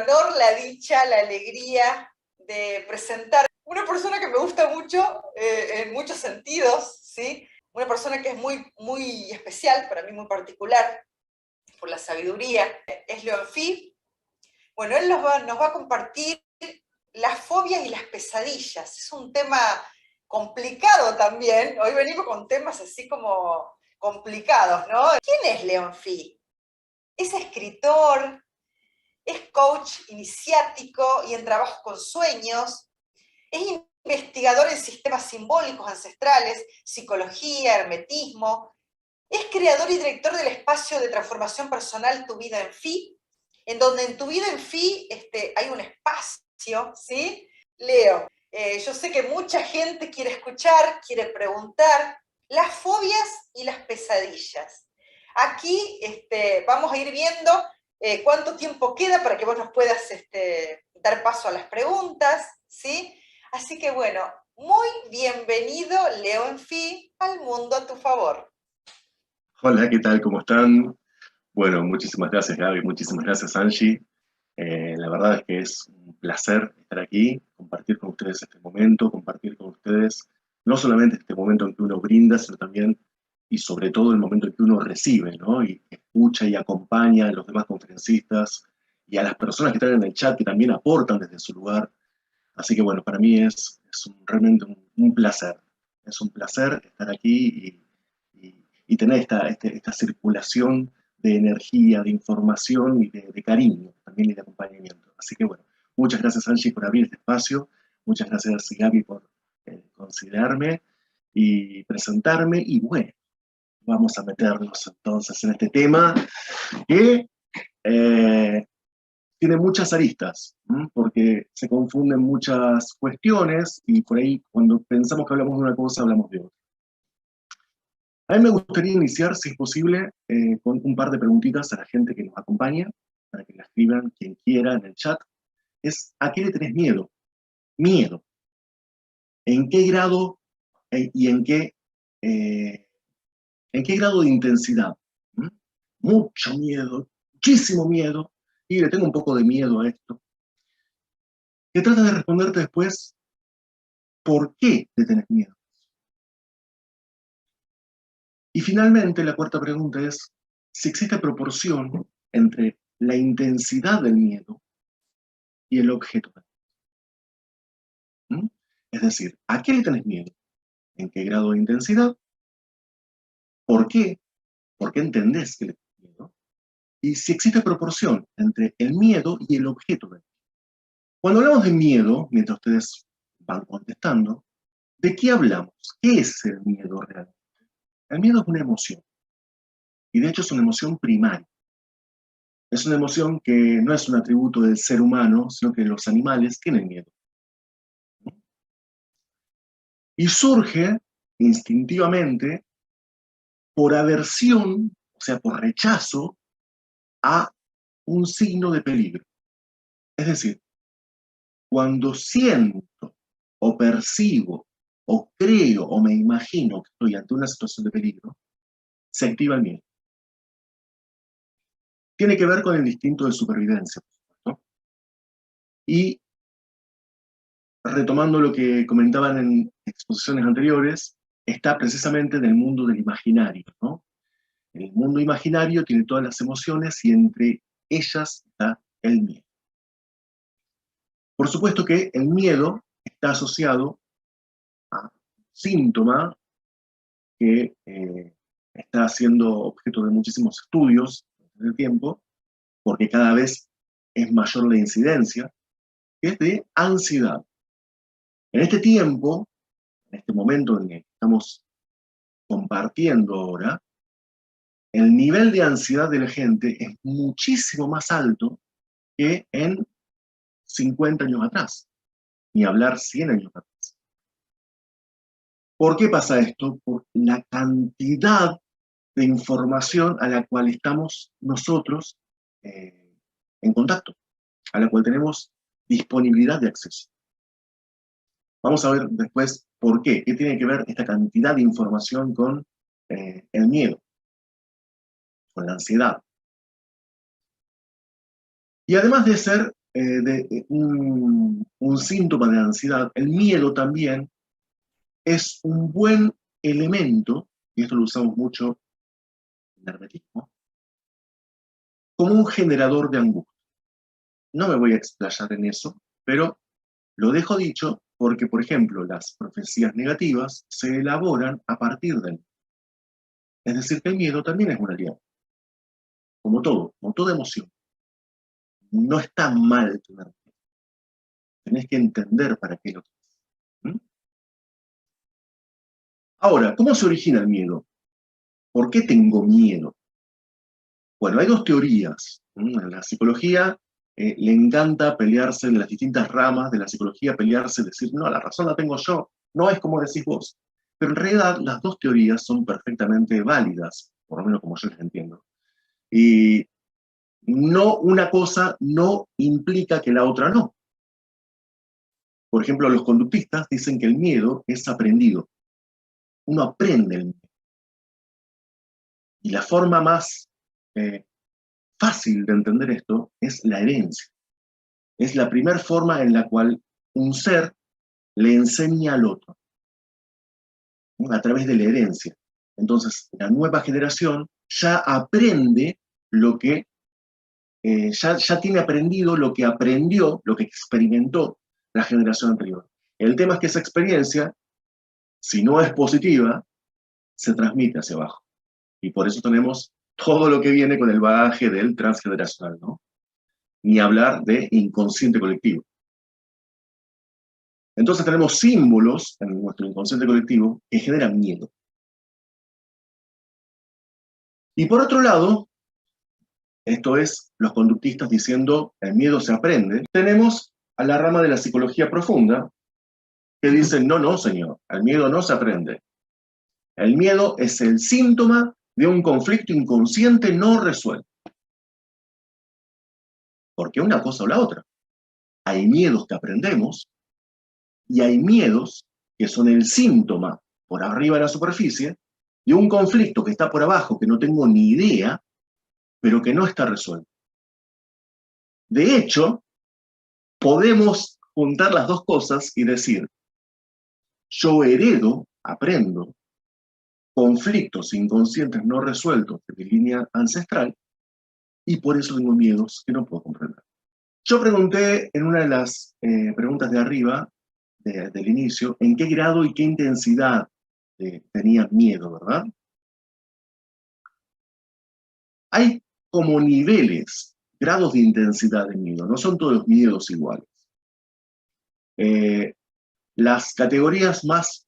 honor, la dicha, la alegría de presentar una persona que me gusta mucho en muchos sentidos, ¿sí? Una persona que es muy especial, para mí muy particular, por la sabiduría. Es León Fee. Bueno, él nos va a compartir las fobias y las pesadillas. Es un tema complicado también. Hoy venimos con temas así como complicados, ¿no? ¿Quién es León Fee? Es escritor, es coach iniciático y en trabajo con sueños, es investigador en sistemas simbólicos ancestrales, psicología, hermetismo, es creador y director del espacio de transformación personal Tu Vida en Fi, en donde en Tu Vida en Fi hay un espacio, ¿sí? Leo, yo sé que mucha gente quiere escuchar, quiere preguntar las fobias y las pesadillas. Aquí vamos a ir viendo cuánto tiempo queda para que vos nos puedas dar paso a las preguntas, ¿sí? Así que bueno, muy bienvenido, León Fee, al mundo a tu favor. Hola, ¿qué tal? ¿Cómo están? Bueno, muchísimas gracias Gaby, muchísimas gracias Angie. La verdad es que es un placer estar aquí, compartir con ustedes este momento, compartir con ustedes no solamente este momento en que uno brinda, sino también y sobre todo el momento en que uno recibe, ¿no? Y escucha y acompaña a los demás conferencistas y a las personas que están en el chat que también aportan desde su lugar. Así que bueno, para mí realmente un placer. Es un placer estar aquí y tener esta circulación de energía, de información y de cariño también y de acompañamiento. Así que bueno, muchas gracias Angie por abrir este espacio, muchas gracias Gaby por considerarme y presentarme y bueno, vamos a meternos entonces en este tema que tiene muchas aristas, porque se confunden muchas cuestiones y por ahí cuando pensamos que hablamos de una cosa hablamos de otra. A mí me gustaría iniciar, si es posible, con un par de preguntitas a la gente que nos acompaña, para que la escriban quien quiera en el chat. ¿A qué le tenés miedo? Miedo. ¿En qué grado y en qué grado de intensidad? ¿Mm? Mucho miedo, muchísimo miedo, y le tengo un poco de miedo a esto. Que trata de responderte después, ¿por qué le tenés miedo? Y finalmente, la cuarta pregunta es si existe proporción entre la intensidad del miedo y el objeto. ¿Mm? Es decir, ¿a qué le tenés miedo? ¿En qué grado de intensidad? ¿Por qué? ¿Por qué entendés que le tenés miedo? Y si existe proporción entre el miedo y el objeto. Cuando hablamos de miedo, mientras ustedes van contestando, ¿de qué hablamos? ¿Qué es el miedo realmente? El miedo es una emoción. Y de hecho es una emoción primaria. Es una emoción que no es un atributo del ser humano, sino que los animales tienen miedo. Y surge instintivamente por aversión, o sea, por rechazo a un signo de peligro. Es decir, cuando siento o percibo o creo o me imagino que estoy ante una situación de peligro, se activa el miedo. Tiene que ver con el instinto de supervivencia, ¿no? Y retomando lo que comentaban en exposiciones anteriores, está precisamente en el mundo del imaginario, ¿no? El mundo imaginario tiene todas las emociones y entre ellas está el miedo. Por supuesto que el miedo está asociado a un síntoma que está siendo objeto de muchísimos estudios en el tiempo, porque cada vez es mayor la incidencia, que es de ansiedad. En este tiempo, en este momento en que estamos compartiendo ahora, el nivel de ansiedad de la gente es muchísimo más alto que en 50 años atrás, ni hablar 100 años atrás. ¿Por qué pasa esto? Por la cantidad de información a la cual estamos nosotros en contacto, a la cual tenemos disponibilidad de acceso. Vamos a ver después por qué. ¿Qué tiene que ver esta cantidad de información con el miedo, con la ansiedad? Y además de ser un síntoma de ansiedad, el miedo también es un buen elemento, y esto lo usamos mucho en el hermetismo, como un generador de angustia. No me voy a explayar en eso, pero lo dejo dicho porque, por ejemplo, las profecías negativas se elaboran a partir del miedo. Es decir, que el miedo también es un aliado, como toda emoción. No está mal tener miedo. Tenés que entender para qué lo tienes. Ahora, ¿cómo se origina el miedo? ¿Por qué tengo miedo? Bueno, hay dos teorías. En la psicología le encanta pelearse en las distintas ramas de la psicología, pelearse, decir, no, la razón la tengo yo, no es como decís vos. Pero en realidad las dos teorías son perfectamente válidas, por lo menos como yo las entiendo. Y no, una cosa no implica que la otra no. Por ejemplo, los conductistas dicen que el miedo es aprendido. Uno aprende el miedo. Y la forma más fácil de entender esto es la herencia. Es la primera forma en la cual un ser le enseña al otro, ¿no? A través de la herencia. Entonces, la nueva generación ya aprende lo que, ya tiene aprendido lo que aprendió, lo que experimentó la generación anterior. El tema es que esa experiencia, si no es positiva, se transmite hacia abajo. Y por eso tenemos todo lo que viene con el bagaje del transgeneracional, ¿no? Ni hablar de inconsciente colectivo. Entonces tenemos símbolos en nuestro inconsciente colectivo que generan miedo. Y por otro lado, esto es los conductistas diciendo el miedo se aprende, tenemos a la rama de la psicología profunda que dice no, no, señor, el miedo no se aprende. El miedo es el síntoma de un conflicto inconsciente no resuelto. Porque una cosa o la otra. Hay miedos que aprendemos y hay miedos que son el síntoma por arriba de la superficie de un conflicto que está por abajo, que no tengo ni idea, pero que no está resuelto. De hecho, podemos juntar las dos cosas y decir, yo heredo, aprendo, conflictos inconscientes no resueltos de mi línea ancestral, y por eso tengo miedos que no puedo comprender. Yo pregunté en una de las preguntas de arriba, del inicio, en qué grado y qué intensidad tenía miedo, ¿verdad? Hay como niveles, grados de intensidad de miedo, no son todos los miedos iguales. Las categorías más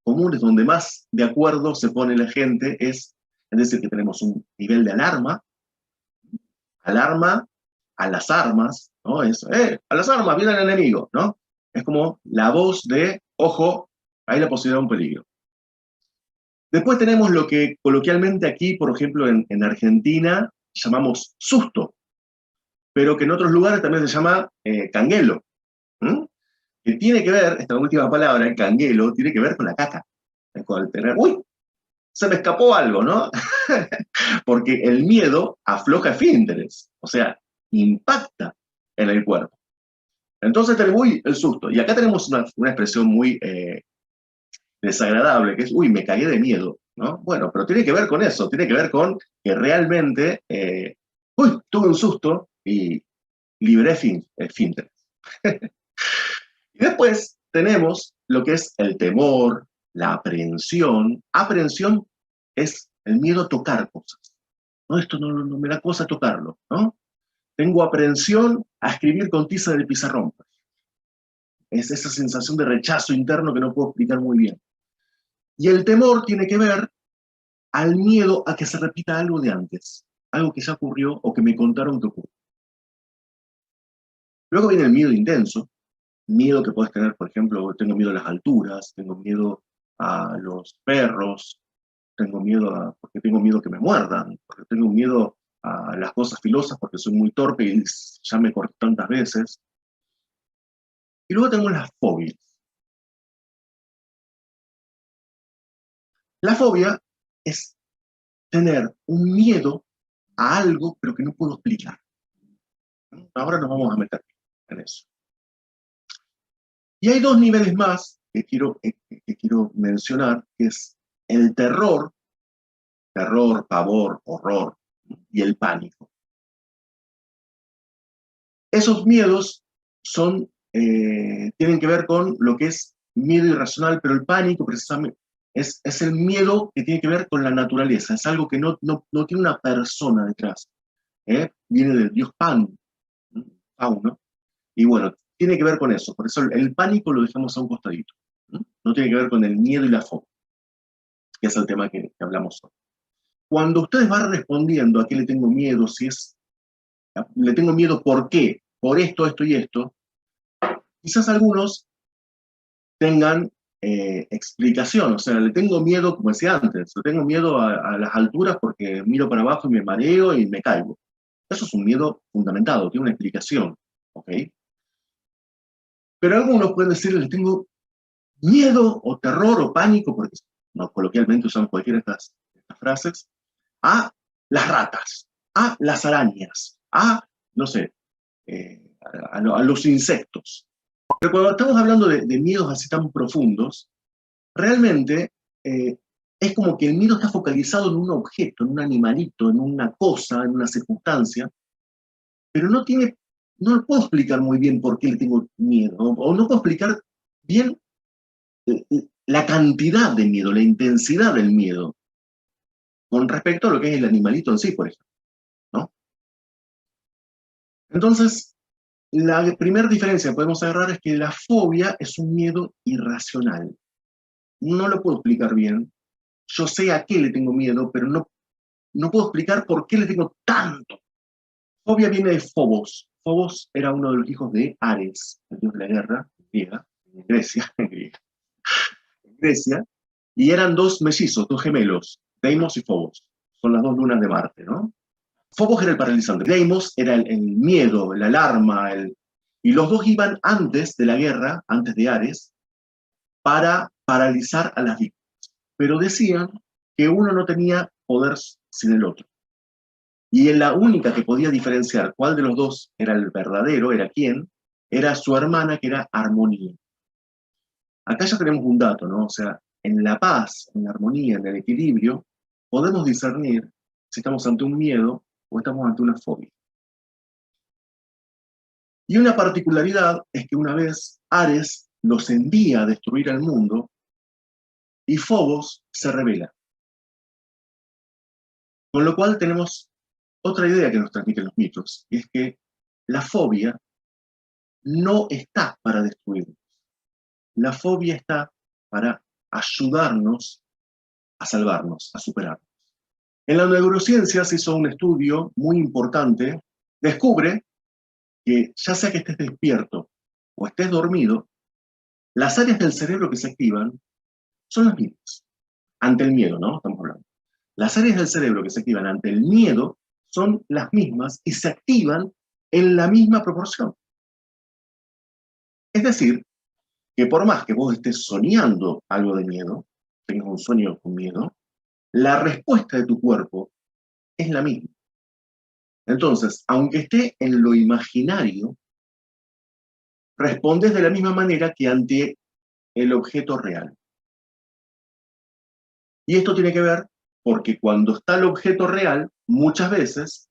comunes, donde más de acuerdo se pone la gente, es decir, que tenemos un nivel de alarma a las armas, ¿no? Es, a las armas, viene el enemigo, ¿no? Es como la voz de, ojo, hay la posibilidad de un peligro. Después tenemos lo que coloquialmente aquí, por ejemplo, en Argentina, llamamos susto, pero que en otros lugares también se llama canguelo, que tiene que ver, esta última palabra, el canguelo, tiene que ver con la caca, con el tener, uy, se me escapó algo, ¿no? Porque el miedo afloja esfínteres, o sea, impacta en el cuerpo. Entonces tenemos, uy, el susto. Y acá tenemos una expresión muy desagradable, que es, uy, me cagué de miedo, ¿no? Bueno, pero tiene que ver con eso, tiene que ver con que realmente, uy, tuve un susto y liberé esfínteres. Y después tenemos lo que es el temor, la aprehensión. Aprehensión es el miedo a tocar cosas. No, esto no me da cosa tocarlo, ¿no? Tengo aprehensión a escribir con tiza del pizarrón. Es esa sensación de rechazo interno que no puedo explicar muy bien. Y el temor tiene que ver al miedo a que se repita algo de antes, algo que ya ocurrió o que me contaron que ocurrió. Luego viene el miedo intenso, miedo que puedes tener, por ejemplo, tengo miedo a las alturas, tengo miedo a los perros, porque tengo miedo que me muerdan, porque tengo miedo a las cosas filosas porque soy muy torpe y ya me corté tantas veces. Y luego tenemos las fobias. La fobia es tener un miedo a algo pero que no puedo explicar. Ahora nos vamos a meter en eso. Y hay dos niveles más que quiero mencionar, que es el terror, pavor, horror, y el pánico. Esos miedos tienen que ver con lo que es miedo irracional, pero el pánico precisamente es el miedo que tiene que ver con la naturaleza, es algo que no tiene una persona detrás. Viene del dios Pan, Fauno, y bueno, tiene que ver con eso, por eso el pánico lo dejamos a un costadito. No tiene que ver con el miedo y la fobia, que es el tema que hablamos hoy. Cuando ustedes van respondiendo a qué le tengo miedo, le tengo miedo ¿por qué? Por esto, esto y esto, quizás algunos tengan explicación, o sea, le tengo miedo, como decía antes, le tengo miedo a las alturas porque miro para abajo y me mareo y me caigo. Eso es un miedo fundamentado, tiene una explicación, ¿ok? Pero algunos pueden decirle, le tengo miedo o terror o pánico, porque no, coloquialmente usamos cualquiera de estas frases, a las ratas, a las arañas, no sé, a los insectos. Pero cuando estamos hablando de miedos así tan profundos, realmente es como que el miedo está focalizado en un objeto, en un animalito, en una cosa, en una circunstancia, pero no lo puedo explicar muy bien por qué le tengo miedo, o no puedo explicar bien la cantidad de miedo, la intensidad del miedo, con respecto a lo que es el animalito en sí, por ejemplo, ¿no? Entonces, la primera diferencia que podemos agarrar es que la fobia es un miedo irracional. No lo puedo explicar bien. Yo sé a qué le tengo miedo, pero no puedo explicar por qué le tengo tanto. Fobia viene de Phobos. Phobos era uno de los hijos de Ares, el dios de la guerra, griega, en Grecia, en Grecia, y eran dos mellizos, dos gemelos, Deimos y Phobos. Son las dos lunas de Marte, ¿no? Phobos era el paralizante, Deimos era el miedo, la alarma, y los dos iban antes de la guerra, antes de Ares, para paralizar a las víctimas. Pero decían que uno no tenía poder sin el otro. Y la única que podía diferenciar cuál de los dos era el verdadero, era quién, era su hermana, que era Armonía. Acá ya tenemos un dato, ¿no? O sea, en la paz, en la armonía, en el equilibrio, podemos discernir si estamos ante un miedo o estamos ante una fobia. Y una particularidad es que una vez Ares los envía a destruir al mundo y Phobos se revela. Con lo cual tenemos otra idea que nos transmiten los mitos, y es que la fobia no está para destruirnos. La fobia está para ayudarnos a salvarnos, a superarnos. En la neurociencia se hizo un estudio muy importante, descubre que ya sea que estés despierto o estés dormido, las áreas del cerebro que se activan son las mismas. Ante el miedo, ¿no? Estamos hablando. Las áreas del cerebro que se activan ante el miedo son las mismas y se activan en la misma proporción. Es decir, que por más que vos estés soñando algo de miedo, tengas un sueño con miedo, la respuesta de tu cuerpo es la misma. Entonces, aunque esté en lo imaginario, respondes de la misma manera que ante el objeto real. Y esto tiene que ver porque cuando está el objeto real, muchas veces,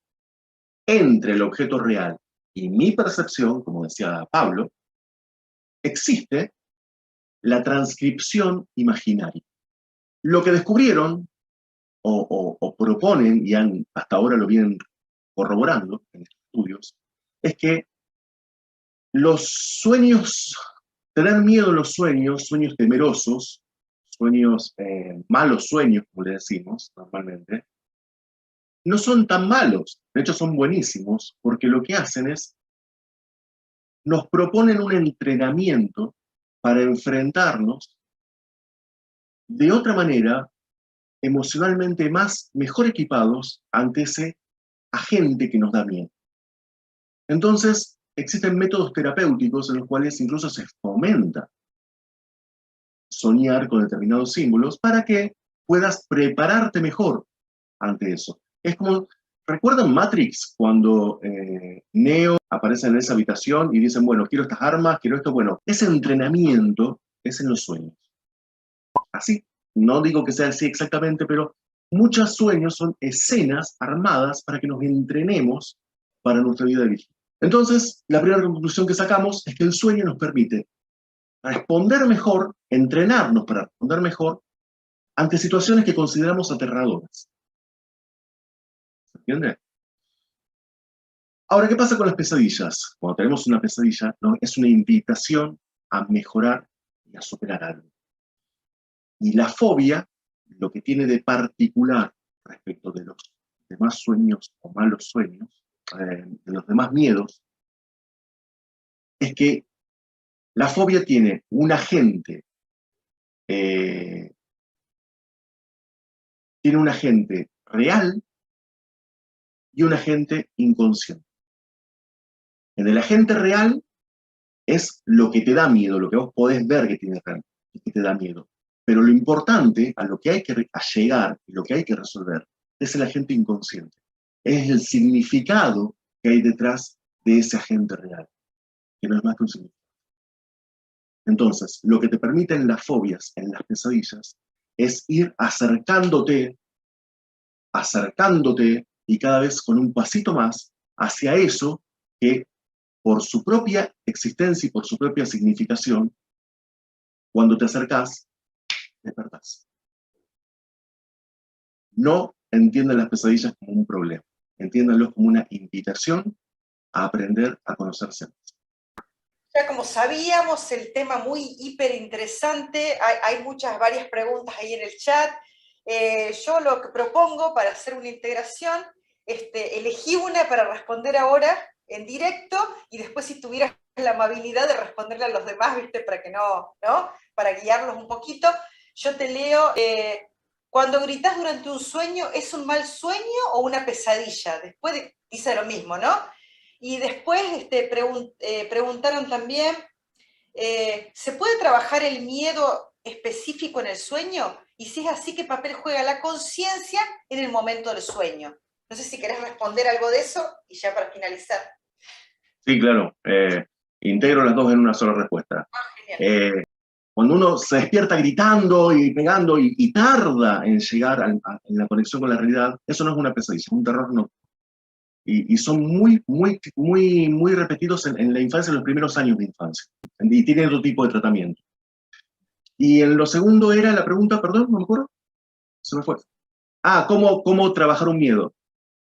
entre el objeto real y mi percepción, como decía Pablo, existe la transcripción imaginaria. Lo que descubrieron o proponen, y hasta ahora lo vienen corroborando en estos estudios, es que los sueños, tener miedo en los sueños, sueños temerosos, sueños, malos sueños, como le decimos normalmente, no son tan malos, de hecho son buenísimos, porque lo que hacen es, nos proponen un entrenamiento para enfrentarnos de otra manera, emocionalmente mejor equipados ante ese agente que nos da miedo. Entonces, existen métodos terapéuticos en los cuales incluso se fomenta soñar con determinados símbolos para que puedas prepararte mejor ante eso. Es como ¿Recuerdan Matrix cuando Neo aparece en esa habitación y dicen, bueno, quiero estas armas, quiero esto? Bueno, ese entrenamiento es en los sueños. Así, no digo que sea así exactamente, pero muchos sueños son escenas armadas para que nos entrenemos para nuestra vida de vigilia. Entonces, la primera conclusión que sacamos es que el sueño nos permite responder mejor, entrenarnos para responder mejor ante situaciones que consideramos aterradoras. ¿Se entiende? Ahora, ¿qué pasa con las pesadillas? Cuando tenemos una pesadilla, ¿no? Es una invitación a mejorar y a superar algo. Y la fobia, lo que tiene de particular respecto de los demás sueños o malos sueños, de los demás miedos, es que la fobia tiene un agente, real y un agente inconsciente. En el agente real es lo que te da miedo, lo que vos podés ver que tiene real, que te da miedo. Pero lo importante, a lo que hay que llegar, lo que hay que resolver, es el agente inconsciente. Es el significado que hay detrás de ese agente real, que no es más que un significado. Entonces, lo que te permiten las fobias en las pesadillas es ir acercándote y cada vez con un pasito más hacia eso que por su propia existencia y por su propia significación, cuando te acercás, despertás. No entiendan las pesadillas como un problema, entiéndanlos como una invitación a aprender a conocerse más. Ya como sabíamos, el tema muy hiper interesante, hay varias preguntas ahí en el chat. Yo lo que propongo para hacer una integración, elegí una para responder ahora en directo y después si tuvieras la amabilidad de responderle a los demás, ¿viste? Para que no, para guiarlos un poquito, yo te leo, cuando gritas durante un sueño, ¿es un mal sueño o una pesadilla? Después dice lo mismo, ¿no? Y después preguntaron también, ¿se puede trabajar el miedo específico en el sueño? Y si es así, ¿qué papel juega la conciencia en el momento del sueño? No sé si querés responder algo de eso y ya para finalizar. Sí, claro. Integro las dos en una sola respuesta. Genial. Cuando uno se despierta gritando y pegando y tarda en llegar en la conexión con la realidad, eso no es una pesadilla, es un terror no. Y son muy repetidos en la infancia, en los primeros años de infancia. Y tienen otro tipo de tratamiento. Y en lo segundo era la pregunta, perdón, no me acuerdo, se me fue. Ah, ¿cómo trabajar un miedo?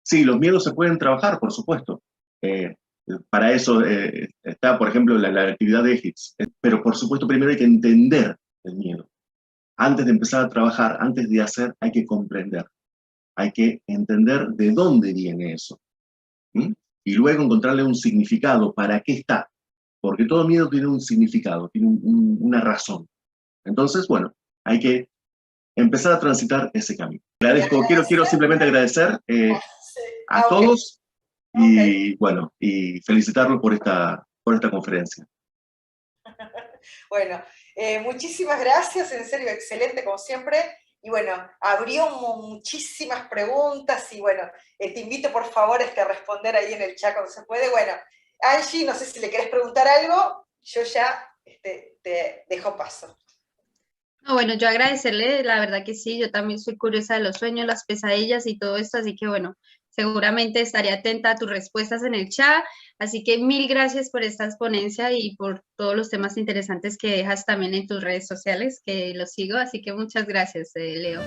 Sí, los miedos se pueden trabajar, por supuesto. Para eso está, por ejemplo, la actividad de EGITS. Pero por supuesto, primero hay que entender el miedo. Antes de empezar a trabajar, antes de hacer, hay que comprender. Hay que entender de dónde viene eso. Y luego encontrarle un significado, ¿para qué está? Porque todo miedo tiene un significado, tiene una razón. Entonces, bueno, hay que empezar a transitar ese camino. Agradezco, quiero simplemente agradecer a todos y, bueno, y felicitarlo por esta conferencia. Bueno, muchísimas gracias, en serio, excelente como siempre. Y bueno, abrió muchísimas preguntas y bueno, te invito por favor a responder ahí en el chat cuando se puede. Bueno, Angie, no sé si le querés preguntar algo, yo ya te dejo paso. No, bueno, yo agradecerle, la verdad que sí, yo también soy curiosa de los sueños, las pesadillas y todo esto, así que bueno, seguramente estaré atenta a tus respuestas en el chat, así que mil gracias por esta exponencia y por todos los temas interesantes que dejas también en tus redes sociales, que los sigo, así que muchas gracias, Leo.